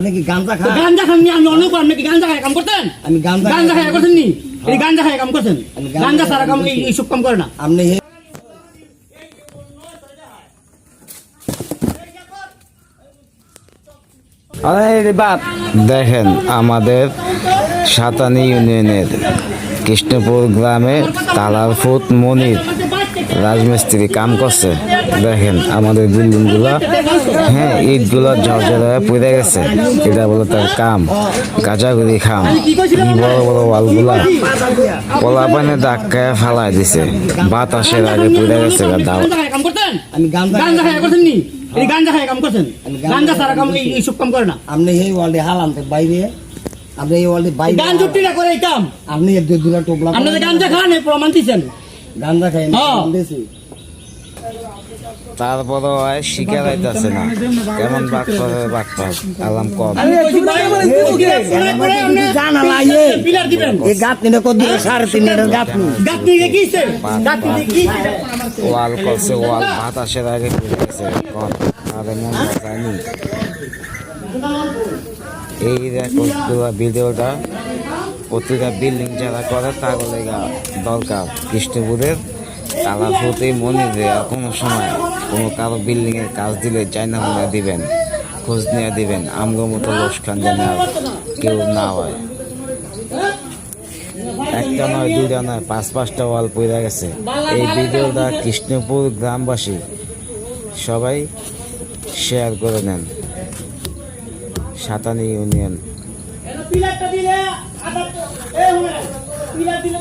নাকি গাঁজা খান? গাঁজা খান নি? আপনি অন্য করেন নাকি? গাঁজা খায় কাম করতেন? আমি গাঁজা খায় করতেন নি? এই গাঁজা খায় কাম করতেন? গাঁজা সারা কাম এইসব কাম করে না। আপনি দেখেন আমাদের সাতানি ইউনিয়নের কৃষ্ণপুর গ্রামে তালারফুট মনির রাজমিস্ত্রি কাম করছে। দেখেন আমাদের বিল্ডিং গুলা, হ্যাঁ, ইট গুলা ঝরঝরে পড়ে গেছে। এটা বলে তার কাম, গাজাগুড়ি খাম। বড় বড় ওয়াল গুলা কলা পানে ধাক্কায় ফালাই দিছে, বাতাসের আগে পড়ে গেছে। গাঁজা খায় কাম করতেন? আমি গাঁজা খায় করতেন নি? এই গাঁজা খায় কাম করতেন? গাঁজা সারা কাম এইসব কাম করে না। আপনি এই ওয়ার্ল্ডে হালাম তো বাইরে, আপনি এই ওয়ার্ল্ডে বাইরে গান চুক্তিটা করে এই কাম। আপনি এক দুলা টোপলা আপনাদের গাঁজা খান এই প্রমাণ দিচ্ছেন। গাঁজা খাই হ্যাঁ। দিয়েছি। তারপরও শিকার আইতাছে না, কেমন বাটপার আলাম কম। জানালা ইয়ে পিলার দিবেন। এই গাঁথনিটা কত দিলে 3.5 গাঁথনি। গাঁথনি কিছে? গাঁথনি কি? ওয়াল করছে, ওয়াল বাতাসের আগে পড়ে গেছে। কম আমাদের মন যায়নি। এই ভিডিওটা প্রতিটা বিল্ডিং যারা করে তাহলে দরকার। কৃষ্ণপুরের তালাফুতে মনিরে কোনো সময় কোনো কারো বিল্ডিং এর কাজ দিলে চাইনা মনে দিবেন, খোঁজ নিয়ে দিবেন। আমগো মতো লোকসান যেন আর কেউ না হয়। একটা নয়, দুইটা নয়, 5-5টা ওয়াল পড়ে গেছে। এই ভিডিওটা কৃষ্ণপুর গ্রামবাসী সবাই শেয়ার করে নেন। সাতানি ইউনিয়ন। পিলারটা দিলে পিলার দিলে